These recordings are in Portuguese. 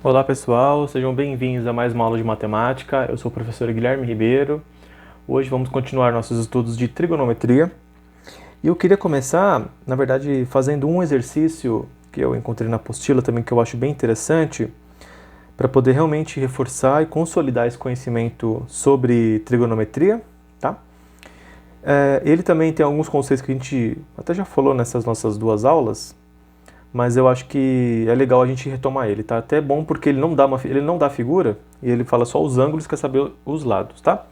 Olá pessoal, sejam bem-vindos a mais uma aula de matemática. Eu sou o professor Guilherme Ribeiro. Hoje vamos continuar nossos estudos de trigonometria. E eu queria começar, na verdade, fazendo um exercício que eu encontrei na apostila também, que eu acho bem interessante, para poder realmente reforçar e consolidar esse conhecimento sobre trigonometria, tá? Ele também tem alguns conceitos que a gente até já falou nessas nossas duas aulas, mas eu acho que é legal a gente retomar ele, tá? Até bom porque ele não dá figura e ele fala só os ângulos, quer saber os lados, tá?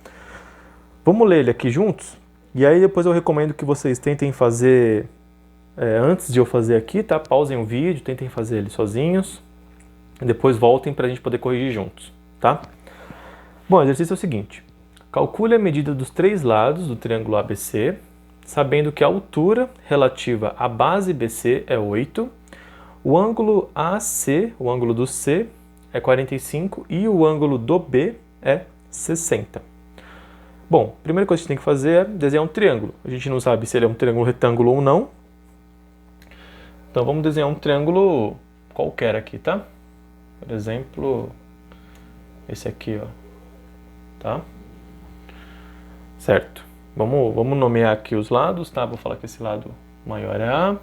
Vamos ler ele aqui juntos? E aí depois eu recomendo que vocês tentem fazer, antes de eu fazer aqui, tá? Pausem o vídeo, tentem fazer ele sozinhos, e depois voltem para a gente poder corrigir juntos, tá? Bom, o exercício é o seguinte. Calcule a medida dos três lados do triângulo ABC, sabendo que a altura relativa à base BC é 8, o ângulo AC, o ângulo do C, é 45 e o ângulo do B é 60. Bom, a primeira coisa que a gente tem que fazer é desenhar um triângulo. A gente não sabe se ele é um triângulo retângulo ou não. Então vamos desenhar um triângulo qualquer aqui, tá? Por exemplo, esse aqui, ó. Tá? Certo. Vamos nomear aqui os lados, tá? Vou falar que esse lado maior é A,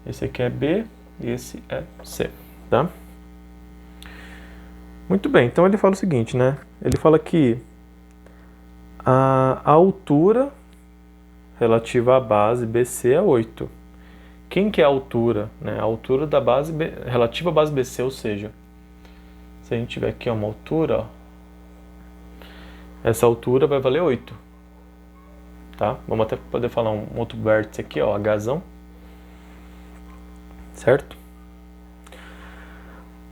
esse aqui é B e esse é C, tá? Muito bem, então ele fala o seguinte, né? Ele fala que a altura relativa à base BC é 8. Quem que é a altura? Né? A altura da base relativa à base BC, ou seja, se a gente tiver aqui uma altura, ó, essa altura vai valer 8. Tá? Vamos até poder falar um outro vértice aqui, ó, Hzão. Certo?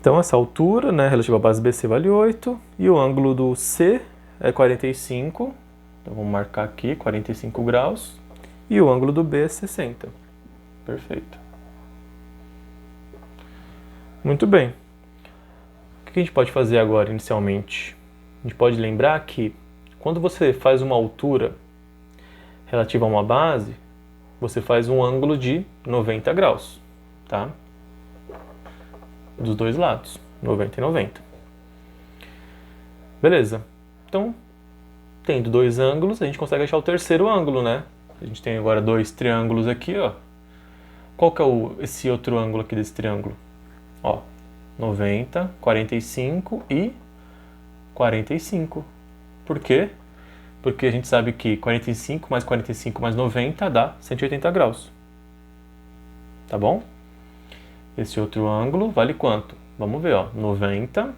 Então essa altura, né, relativa à base BC vale 8 e o ângulo do C é 45. Então vamos marcar aqui 45 graus e o ângulo do B é 60. Perfeito. Muito bem. O que a gente pode fazer agora inicialmente? A gente pode lembrar que quando você faz uma altura relativa a uma base, você faz um ângulo de 90 graus, tá? Dos dois lados, 90 e 90. Beleza. Então, tendo dois ângulos, a gente consegue achar o terceiro ângulo, né? A gente tem agora dois triângulos aqui, ó. Qual que é esse outro ângulo aqui desse triângulo? Ó, 90, 45 e 45. Por quê? Porque a gente sabe que 45 mais 90 dá 180 graus. Tá bom? Esse outro ângulo vale quanto? Vamos ver, ó. 90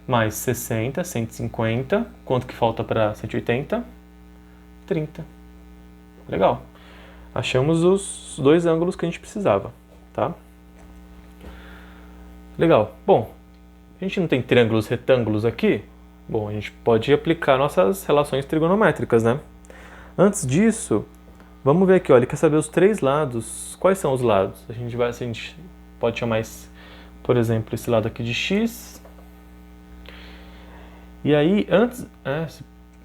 mais 60, 150. Quanto que falta para 180? 30. Legal. Achamos os dois ângulos que a gente precisava, tá? Legal. Bom, a gente não tem triângulos retângulos aqui? Bom, a gente pode aplicar nossas relações trigonométricas, né? Antes disso, vamos ver aqui, ó, ele quer saber os três lados. Quais são os lados? A gente pode chamar esse, por exemplo, esse lado aqui de x. E aí,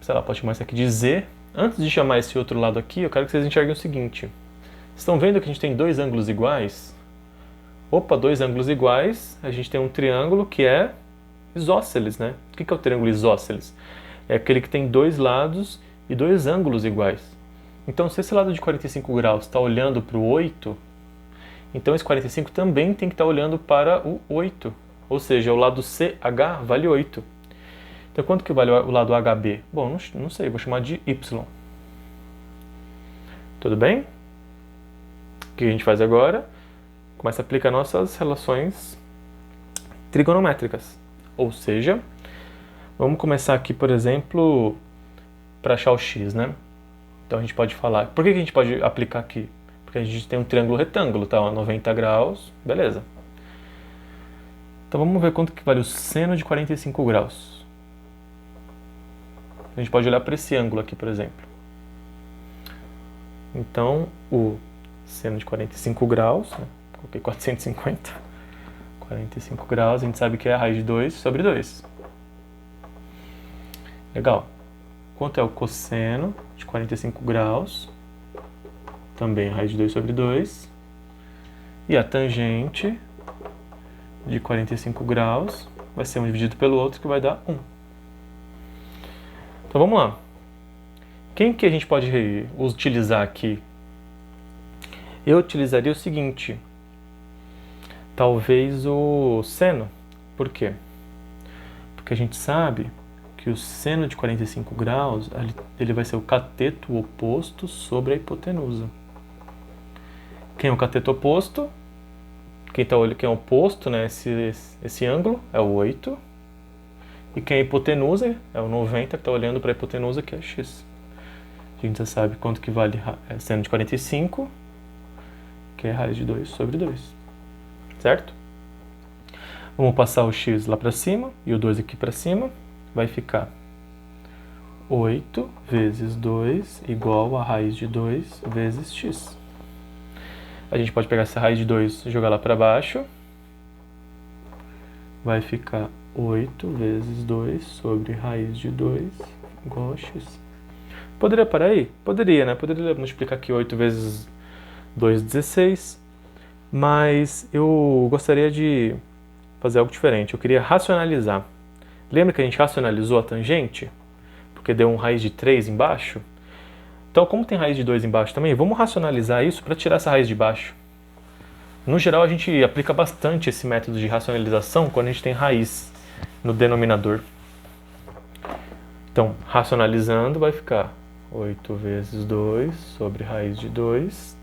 sei lá, pode chamar esse aqui de z. Antes de chamar esse outro lado aqui, eu quero que vocês enxerguem o seguinte. Estão vendo que a gente tem dois ângulos iguais? Opa, dois ângulos iguais. A gente tem um triângulo que é isósceles, né? O que é o triângulo isósceles? É aquele que tem dois lados e dois ângulos iguais. Então, se esse lado de 45 graus está olhando para o 8, então esse 45 também tem que estar olhando para o 8. Ou seja, o lado CH vale 8. Então, quanto que vale o lado HB? Bom, não sei, vou chamar de Y. Tudo bem? O que a gente faz agora? Começa a aplicar nossas relações trigonométricas. Ou seja, vamos começar aqui, por exemplo, para achar o x, né? Então a gente pode falar... Por que a gente pode aplicar aqui? Porque a gente tem um triângulo retângulo, tá? 90 graus, beleza. Então vamos ver quanto que vale o seno de 45 graus. A gente pode olhar para esse ângulo aqui, por exemplo. Então, o seno de 45 graus, né? Coloquei 450. 45 graus, a gente sabe que é a raiz de 2 sobre 2. Legal. Quanto é o cosseno de 45 graus? Também a raiz de 2 sobre 2. E a tangente de 45 graus vai ser um dividido pelo outro, que vai dar 1. Então vamos lá. Quem que a gente pode utilizar aqui? Eu utilizaria o seguinte, talvez o seno. Por quê? Porque a gente sabe que o seno de 45 graus ele vai ser o cateto oposto sobre a hipotenusa. Quem é o cateto oposto? Quem é oposto, né, esse ângulo é o 8. E quem é a hipotenusa é o 90, que está olhando para a hipotenusa, que é x. A gente já sabe quanto que vale seno de 45, que é raiz de 2 sobre 2. Certo? Vamos passar o x lá para cima e o 2 aqui para cima. Vai ficar 8 vezes 2 igual a raiz de 2 vezes x. A gente pode pegar essa raiz de 2 e jogar lá para baixo. Vai ficar 8 vezes 2 sobre raiz de 2 igual a x. Poderia parar aí? Poderia, né? Poderia multiplicar aqui 8 vezes 2, 16. Mas eu gostaria de fazer algo diferente. Eu queria racionalizar. Lembra que a gente racionalizou a tangente? Porque deu um raiz de 3 embaixo? Então, como tem raiz de 2 embaixo também, vamos racionalizar isso para tirar essa raiz de baixo. No geral, a gente aplica bastante esse método de racionalização quando a gente tem raiz no denominador. Então, racionalizando, vai ficar 8 vezes 2 sobre raiz de 2.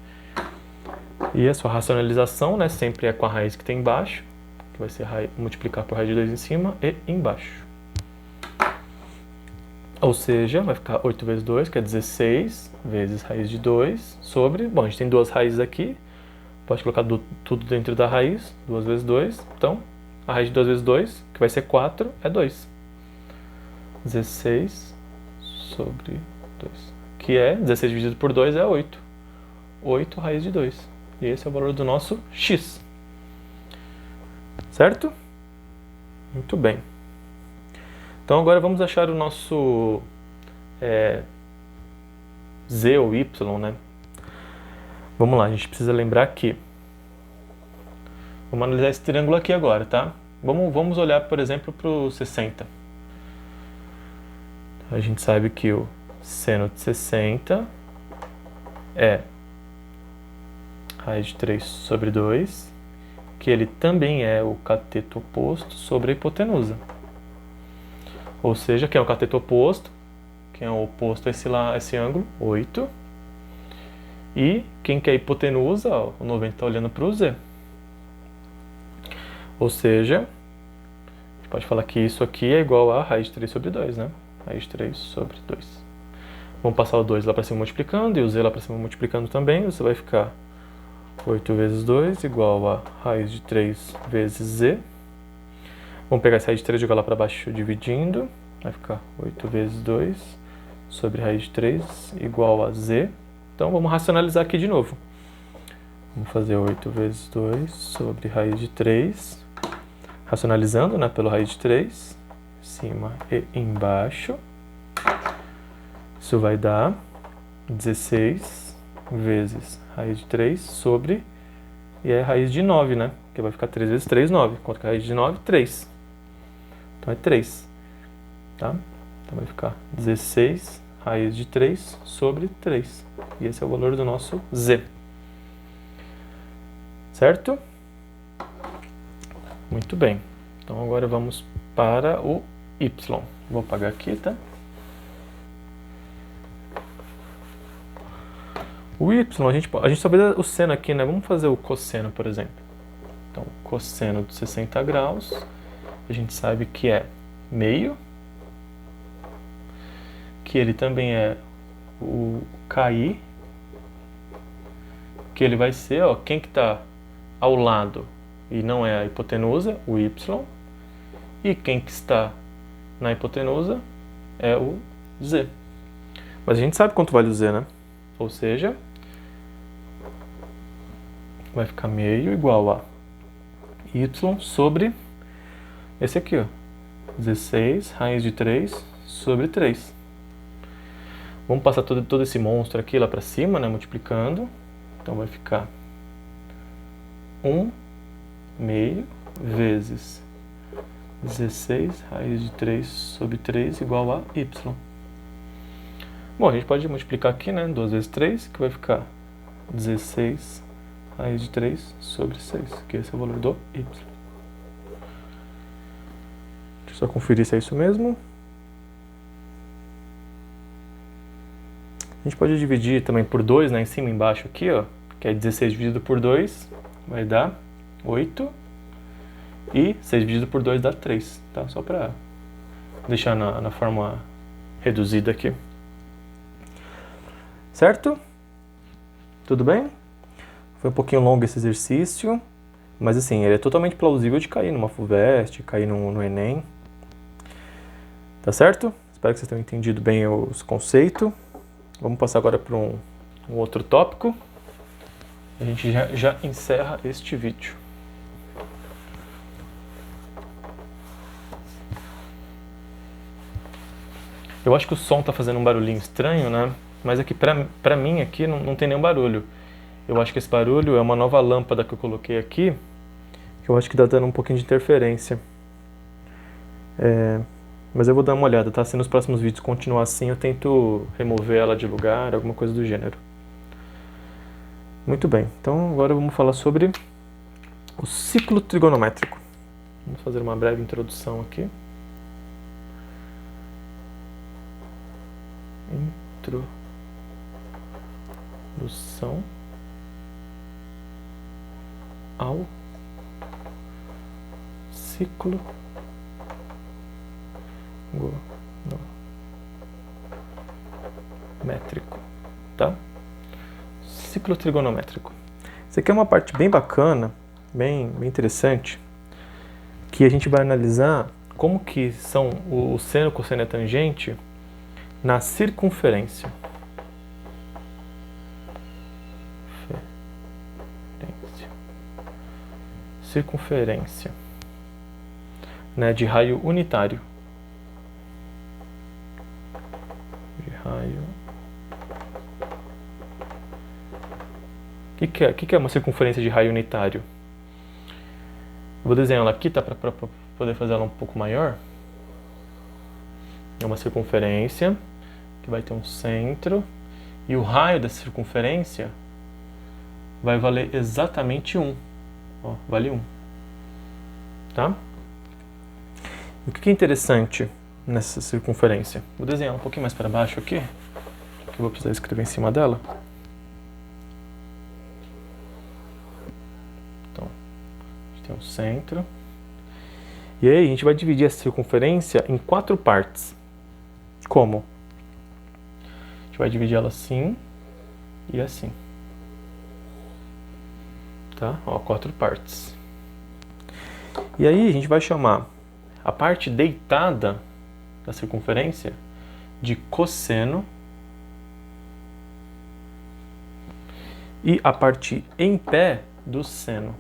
E a sua racionalização, né, sempre é com a raiz que tem embaixo, que vai ser multiplicar por raiz de 2 em cima e embaixo. Ou seja, vai ficar 8 vezes 2, que é 16, vezes raiz de 2, sobre... Bom, a gente tem duas raízes aqui, pode colocar tudo dentro da raiz, 2 vezes 2. Então, a raiz de 2 vezes 2, que vai ser 4, é 2. 16 sobre 2, que é 16 dividido por 2 é 8. 8 raiz de 2. E esse é o valor do nosso x. Certo? Muito bem. Então agora vamos achar o nosso z ou y, né? Vamos lá, a gente precisa lembrar que... Vamos analisar esse triângulo aqui agora, tá? Vamos olhar, por exemplo, para o 60. A gente sabe que o seno de 60 é raiz de 3 sobre 2, que ele também é o cateto oposto sobre a hipotenusa. Ou seja, quem é o cateto oposto? Quem é o oposto a esse ângulo? 8. E quem que é a hipotenusa? Ó, o 90 está olhando para o z. Ou seja, a gente pode falar que isso aqui é igual a raiz de 3 sobre 2, né? Raiz de 3 sobre 2. Vamos passar o 2 lá para cima multiplicando e o z lá para cima multiplicando também. Você vai ficar 8 vezes 2 igual a raiz de 3 vezes z. Vamos pegar essa raiz de 3 e jogar lá para baixo dividindo. Vai ficar 8 vezes 2 sobre raiz de 3 igual a z. Então vamos racionalizar aqui de novo. Vamos fazer 8 vezes 2 sobre raiz de 3. Racionalizando, né, pelo raiz de 3. Em cima e embaixo. Isso vai dar 16 vezes raiz de 3 sobre... E é raiz de 9, né? Que vai ficar 3 vezes 3, 9. Quanto que é a raiz de 9? 3. Então é 3. Tá? Então vai ficar 16 raiz de 3 sobre 3. E esse é o valor do nosso z. Certo? Muito bem. Então agora vamos para o y. Vou apagar aqui, tá? O y, a gente só vê o seno aqui, né? Vamos fazer o cosseno, por exemplo. Então, cosseno de 60 graus, a gente sabe que é meio, que ele também é o KI, que ele vai ser, ó, quem que está ao lado e não é a hipotenusa, o y, e quem que está na hipotenusa é o z. Mas a gente sabe quanto vale o z, né? Ou seja, vai ficar meio igual a y sobre esse aqui, ó, 16 raiz de 3 sobre 3. Vamos passar todo esse monstro aqui lá para cima, né, multiplicando. Então vai ficar 1 meio vezes 16 raiz de 3 sobre 3 igual a y. Bom, a gente pode multiplicar aqui, né? 2 vezes 3, que vai ficar 16 raiz de 3 sobre 6, que esse é o valor do y. Deixa eu só conferir se é isso mesmo. A gente pode dividir também por 2, né? Em cima e embaixo aqui, ó. Que é 16 dividido por 2 vai dar 8. E 6 dividido por 2 dá 3, tá? Só para deixar na forma reduzida aqui. Certo? Tudo bem? Foi um pouquinho longo esse exercício, mas assim, ele é totalmente plausível de cair numa FUVEST, cair no Enem. Tá certo? Espero que vocês tenham entendido bem os conceitos. Vamos passar agora para um outro tópico. A gente já encerra este vídeo. Eu acho que o som tá fazendo um barulhinho estranho, né? Mas aqui pra mim aqui não tem nenhum barulho. Eu acho que esse barulho é uma nova lâmpada que eu coloquei aqui, que eu acho que tá dando um pouquinho de interferência. Mas eu vou dar uma olhada, tá? Se nos próximos vídeos continuar assim, eu tento remover ela de lugar, alguma coisa do gênero. Muito bem, então agora vamos falar sobre o ciclo trigonométrico. Vamos fazer uma breve introdução aqui. Introdução ao ciclo trigonométrico, tá? Ciclo trigonométrico. Isso aqui é uma parte bem bacana, bem interessante, que a gente vai analisar como que são o seno, cosseno e a tangente na circunferência. Circunferência, né, de raio unitário. O que é uma circunferência de raio unitário? Eu vou desenhar ela aqui, tá, para poder fazer ela um pouco maior. É uma circunferência que vai ter um centro e o raio dessa circunferência vai valer exatamente 1. Ó, vale 1. Tá? O que é interessante nessa circunferência? Vou desenhar um pouquinho mais para baixo aqui, que eu vou precisar escrever em cima dela. Então, a gente tem um centro. E aí a gente vai dividir essa circunferência em 4 partes. Como? A gente vai dividir ela assim e assim. Tá? Ó, 4 partes. E aí a gente vai chamar a parte deitada da circunferência de cosseno e a parte em pé do seno.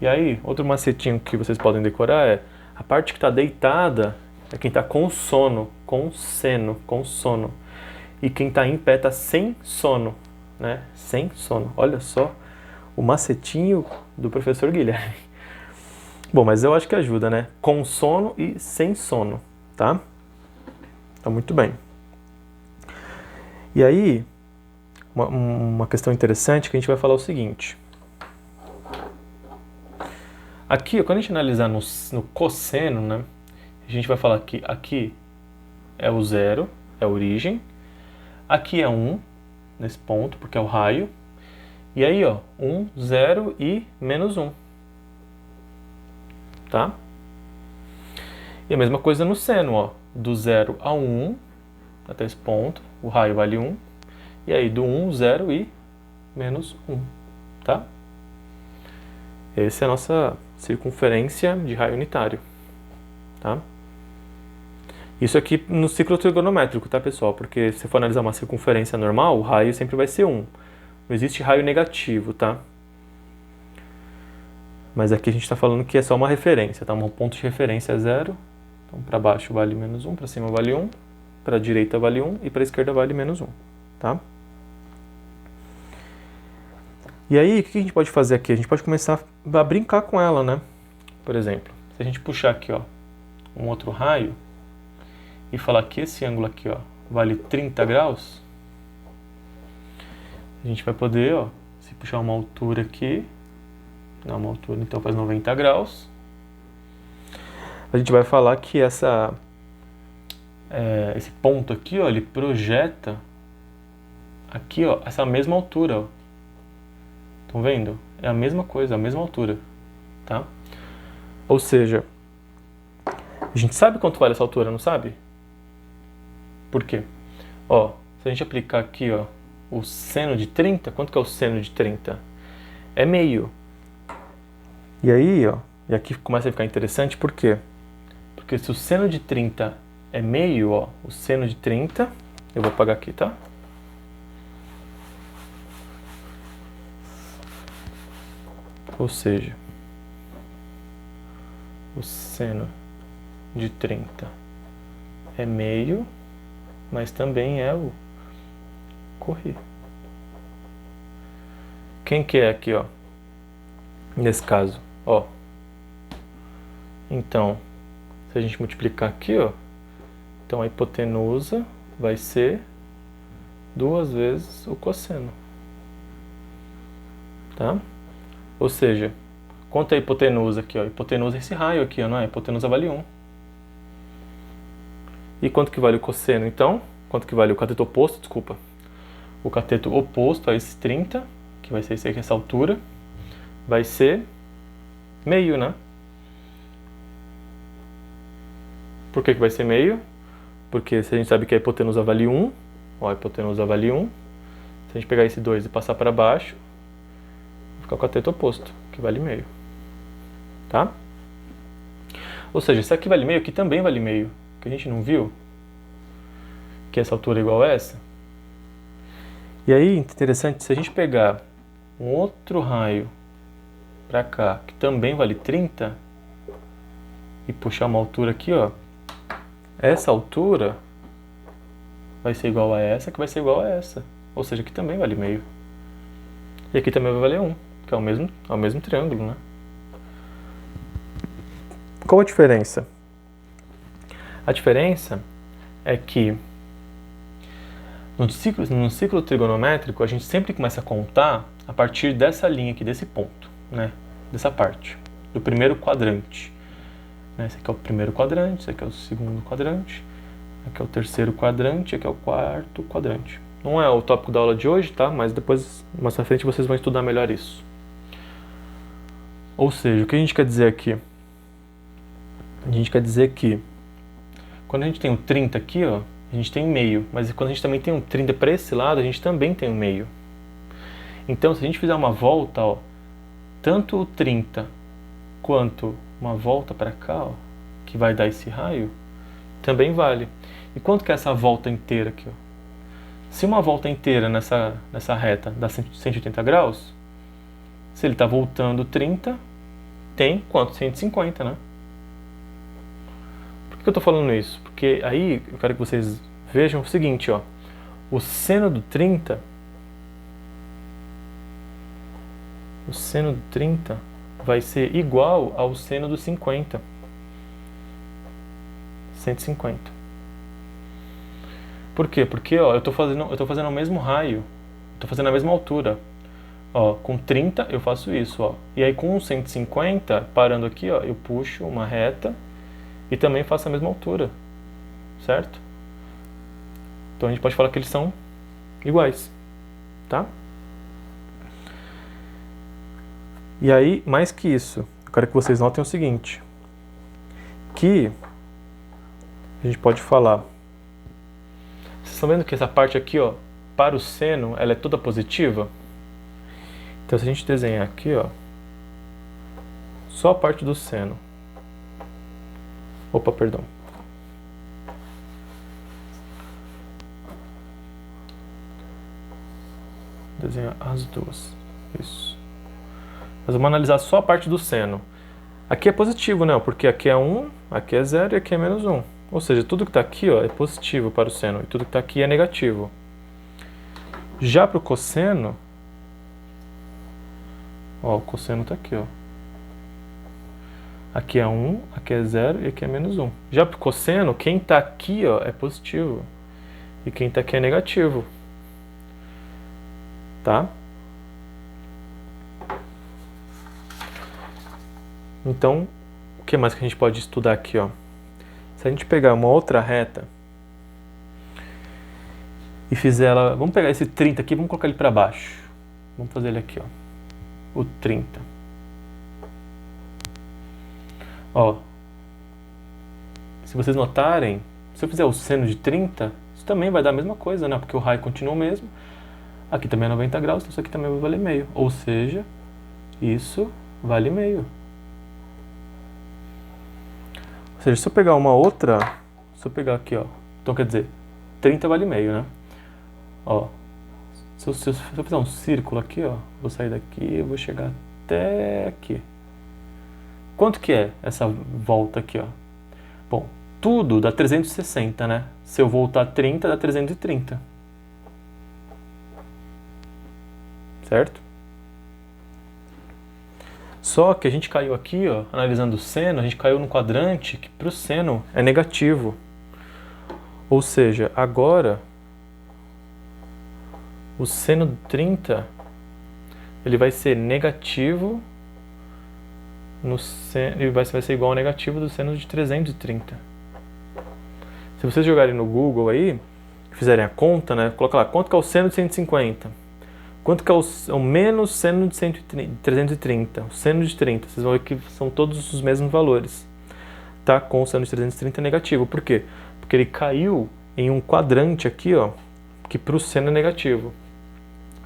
E aí, outro macetinho que vocês podem decorar é a parte que está deitada é quem está com sono, com seno, com sono. E quem está em pé está sem sono, né? Sem sono. Olha só o macetinho do professor Guilherme. Bom, mas eu acho que ajuda, né? Com sono e sem sono, tá? Tá muito bem. E aí, uma questão interessante que a gente vai falar o seguinte. Aqui, quando a gente analisar no cosseno, né? A gente vai falar que aqui é o 0, é a origem. Aqui é 1, nesse ponto, porque é o raio. E aí, ó, 1, 0 e menos 1. Tá? E a mesma coisa no seno, ó. Do 0 a 1, até esse ponto, o raio vale 1. E aí, do 1, 0 e menos 1. Tá? Essa é a nossa circunferência de raio unitário. Tá? Isso aqui no ciclo trigonométrico, tá, pessoal? Porque se for analisar uma circunferência normal, o raio sempre vai ser 1. Não existe raio negativo, tá? Mas aqui a gente está falando que é só uma referência, tá? Um ponto de referência é 0. Então, para baixo vale menos 1, para cima vale 1, para a direita vale 1 e para a esquerda vale menos 1, tá? E aí, o que a gente pode fazer aqui? A gente pode começar a brincar com ela, né? por exemplo, se a gente puxar aqui, ó, um outro raio e falar que esse ângulo aqui, ó, vale 30 graus, a gente vai poder, ó, se puxar uma altura aqui, dá uma altura, então faz 90 graus, a gente vai falar que esse ponto aqui, ó, ele projeta aqui, ó, essa mesma altura, ó. Estão vendo? É a mesma coisa, a mesma altura, tá? Ou seja, a gente sabe quanto vale essa altura, não sabe? Por quê? Ó, se a gente aplicar aqui, ó, o seno de 30, quanto que é o seno de 30? É meio. E aí, ó, e aqui começa a ficar interessante, por quê? Porque se o seno de 30 é meio, ó, o seno de 30, eu vou apagar aqui, tá? Ou seja, o seno de 30 é meio, mas também é o correr. Quem que é aqui, ó? Nesse caso, ó. Então, se a gente multiplicar aqui, ó, então a hipotenusa vai ser 2 vezes o cosseno, tá? Ou seja, quanto é a hipotenusa aqui, ó? Hipotenusa é esse raio aqui, ó, não é? A hipotenusa vale 1. E quanto que vale o cosseno, então? Quanto que vale o cateto oposto, desculpa. O cateto oposto a esse 30, que vai ser esse aqui, essa altura, vai ser meio, né? Por que que vai ser meio? Porque se a gente sabe que a hipotenusa vale 1, ó, a hipotenusa vale 1, se a gente pegar esse 2 e passar para baixo, vai ficar o cateto oposto, que vale meio. Tá? Ou seja, se aqui vale meio, aqui também vale meio. Que a gente não viu? Que essa altura é igual a essa. E aí, interessante, se a gente pegar um outro raio para cá, que também vale 30, e puxar uma altura aqui, ó, essa altura vai ser igual a essa, que vai ser igual a essa. Ou seja, aqui também vale meio. E aqui também vai valer 1, que é o mesmo triângulo, né? Qual a diferença? A diferença é que no ciclo trigonométrico a gente sempre começa a contar a partir dessa linha aqui, desse ponto, né? Dessa parte, do primeiro quadrante. Esse aqui é o primeiro quadrante, esse aqui é o segundo quadrante, aqui é o terceiro quadrante, aqui é o quarto quadrante. Não é o tópico da aula de hoje, tá? Mas depois, mais pra frente, vocês vão estudar melhor isso. Ou seja, o que a gente quer dizer aqui? A gente quer dizer que quando a gente tem um 30 aqui, ó, a gente tem meio, mas quando a gente também tem um 30 para esse lado, a gente também tem um meio. Então, se a gente fizer uma volta, ó, tanto o 30 quanto uma volta para cá, ó, que vai dar esse raio, também vale. E quanto que é essa volta inteira aqui, ó? Se uma volta inteira nessa reta dá 180 graus, se ele está voltando 30, tem quanto? 150, né? Por que eu estou falando isso? Porque aí eu quero que vocês vejam o seguinte, ó. O seno do 30, vai ser igual ao seno do 50. 150. Por quê? Porque, ó, eu tô fazendo o mesmo raio, tô fazendo a mesma altura. Ó, com 30 eu faço isso, ó. E aí com 150, parando aqui, ó, eu puxo uma reta e também faço a mesma altura, certo? Então a gente pode falar que eles são iguais, tá? E aí, mais que isso, eu quero que vocês notem o seguinte, que a gente pode falar. Vocês estão vendo que essa parte aqui, ó, para o seno, ela é toda positiva? Então se a gente desenhar aqui, ó, só a parte do seno. Opa, perdão. Desenhar as duas. Isso. Nós vamos analisar só a parte do seno. Aqui é positivo, né? Porque aqui é 1, aqui é 0 e aqui é menos 1. Ou seja, tudo que está aqui, ó, é positivo para o seno e tudo que está aqui é negativo. Já para o cosseno, ó, o cosseno está aqui, ó. Aqui é 1, aqui é 0 e aqui é menos 1. Já para o cosseno, quem está aqui ó, é positivo e quem está aqui é negativo. Tá? Então, o que mais que a gente pode estudar aqui? Ó? Se a gente pegar uma outra reta e fizer ela... Vamos pegar esse 30 aqui, vamos colocar ele para baixo. Vamos fazer ele aqui, ó. O 30. Ó, se vocês notarem, se eu fizer o seno de 30, isso também vai dar a mesma coisa, né? Porque o raio continua o mesmo. Aqui também é 90 graus, então isso aqui também vai valer meio. Ou seja, isso vale meio. Ou seja, se eu pegar uma outra... Se eu pegar aqui, ó. Então quer dizer, 30 vale meio, né? Ó. Se eu fizer um círculo aqui, ó. Vou sair daqui e vou chegar até aqui. Quanto que é essa volta aqui, ó? Bom, tudo dá 360, né? Se eu voltar 30, dá 330. Certo? Só que a gente caiu aqui, ó, analisando o seno, a gente caiu no quadrante que para o seno é negativo. Ou seja, agora o seno de 30 ele vai ser negativo no seno, ele vai ser igual ao negativo do seno de 330. Se vocês jogarem no Google aí, fizerem a conta, né, coloca lá, quanto que é o seno de 150? Quanto que é o menos seno de 330? O seno de 30, vocês vão ver que são todos os mesmos valores. Tá? Com o seno de 330 negativo. Por quê? Porque ele caiu em um quadrante aqui, ó, que para o seno é negativo.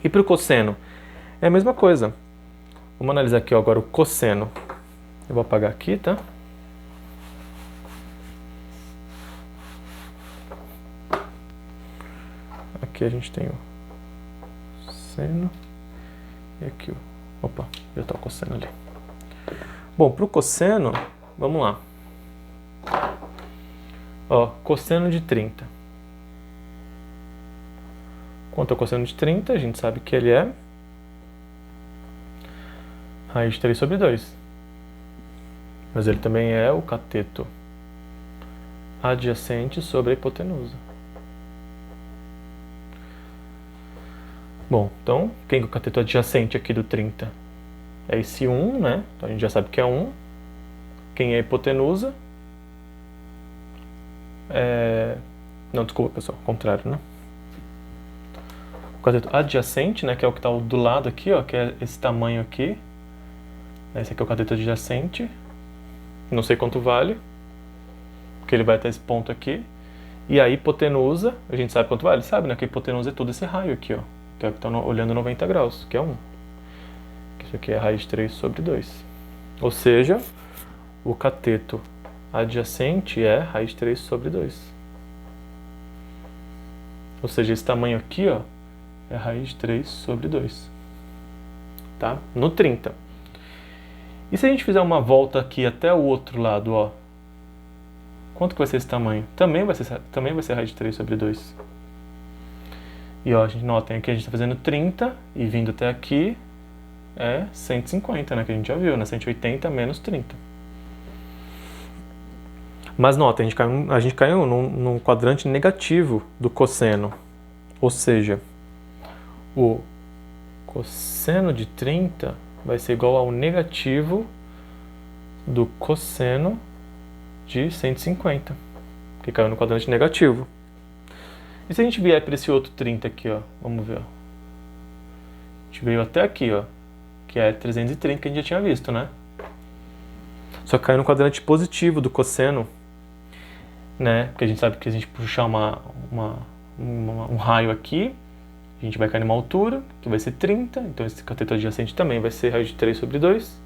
E para o cosseno? É a mesma coisa. Vamos analisar aqui ó, agora o cosseno. Eu vou apagar aqui, tá? Aqui a gente tem o seno e aqui o... Opa, já está o cosseno ali. Bom, para o cosseno, vamos lá. Ó, cosseno de 30. Quanto ao cosseno de 30, a gente sabe que ele é raiz de 3 sobre 2. Mas ele também é o cateto adjacente sobre a hipotenusa. Bom, então, quem é o cateto adjacente aqui do 30? É esse 1, né? Então a gente já sabe que é 1. Quem é a hipotenusa? Não, desculpa, pessoal, contrário, né? O cateto adjacente, né, que é o que está do lado aqui, ó, que é esse tamanho aqui. Esse aqui é o cateto adjacente. Não sei quanto vale, porque ele vai até esse ponto aqui. E a hipotenusa, a gente sabe quanto vale, sabe, né? Que a hipotenusa é todo esse raio aqui, ó. Que é o que está olhando 90 graus, que é 1. Isso aqui é raiz de 3 sobre 2. Ou seja, o cateto adjacente é raiz de 3 sobre 2. Ou seja, esse tamanho aqui, ó, é raiz de 3 sobre 2. Tá? No 30. E se a gente fizer uma volta aqui até o outro lado, ó, quanto que vai ser esse tamanho? Também vai ser raiz de 3 sobre 2. E ó, a gente nota, aqui a gente está fazendo 30 e vindo até aqui é 150, né? Que a gente já viu, né? 180 menos 30. Mas nota, a gente caiu num quadrante negativo do cosseno. Ou seja, o cosseno de 30 vai ser igual ao negativo do cosseno de 150, que caiu no quadrante negativo. E se a gente vier para esse outro 30 aqui, ó, vamos ver, ó. A gente veio até aqui, ó, que é 330 que a gente já tinha visto, né? Só que caiu no quadrante positivo do cosseno, né? Porque a gente sabe que a gente puxar um raio aqui, a gente vai cair numa altura, que vai ser 30, então esse cateto adjacente também vai ser raiz de 3 sobre 2.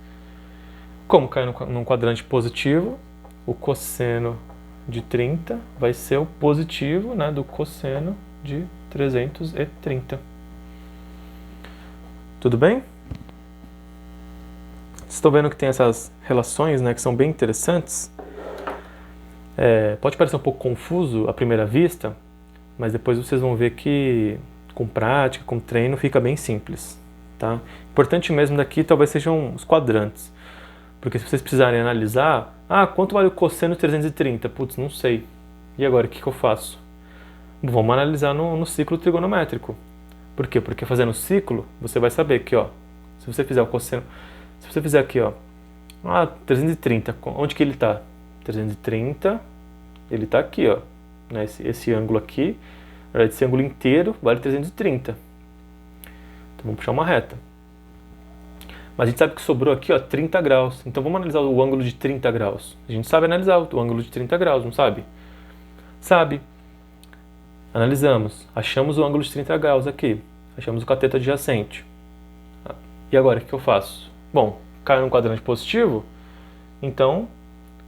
Como cai num quadrante positivo, o cosseno de 30 vai ser o positivo, né, do cosseno de 330. Tudo bem? Vocês estão vendo que tem essas relações, né, que são bem interessantes? Pode parecer um pouco confuso à primeira vista, mas depois vocês vão ver que com prática, com treino, fica bem simples. Tá? Importante mesmo daqui talvez sejam os quadrantes. Porque se vocês precisarem analisar, quanto vale o cosseno de 330? Putz, não sei. E agora, o que eu faço? Vamos analisar no ciclo trigonométrico. Por quê? Porque fazendo o ciclo, você vai saber que, ó, se você fizer o cosseno, se você fizer aqui, ó, 330, onde que ele está? 330, ele está aqui, ó, né, esse ângulo aqui, esse ângulo inteiro vale 330. Então vamos puxar uma reta. Mas a gente sabe que sobrou aqui, ó, 30 graus. Então vamos analisar o ângulo de 30 graus. A gente sabe analisar o ângulo de 30 graus, não sabe? Sabe. Analisamos. Achamos o ângulo de 30 graus aqui. Achamos o cateto adjacente. E agora, o que eu faço? Bom, caiu no quadrante positivo, então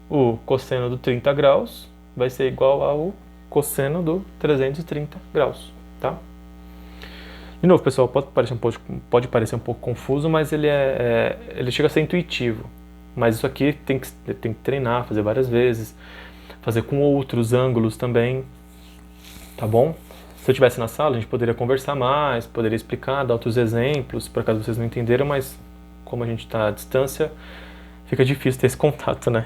o cosseno do 30 graus vai ser igual ao cosseno do 330 graus, tá? De novo, pessoal, pode parecer um pouco confuso, mas ele chega a ser intuitivo. Mas isso aqui tem que treinar, fazer várias vezes, fazer com outros ângulos também, tá bom? Se eu estivesse na sala, a gente poderia conversar mais, poderia explicar, dar outros exemplos, por acaso vocês não entenderam, mas como a gente está à distância, fica difícil ter esse contato, né?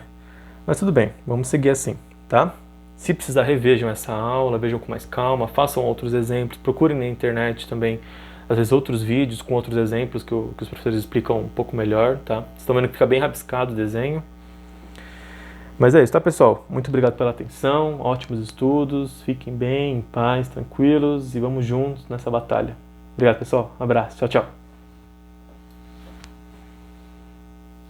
Mas tudo bem, vamos seguir assim, tá? Se precisar, revejam essa aula, vejam com mais calma, façam outros exemplos, procurem na internet também, às vezes, outros vídeos com outros exemplos que os professores explicam um pouco melhor, tá? Vocês estão vendo que fica bem rabiscado o desenho. Mas é isso, tá, pessoal? Muito obrigado pela atenção, ótimos estudos, fiquem bem, em paz, tranquilos e vamos juntos nessa batalha. Obrigado, pessoal. Um abraço. Tchau, tchau.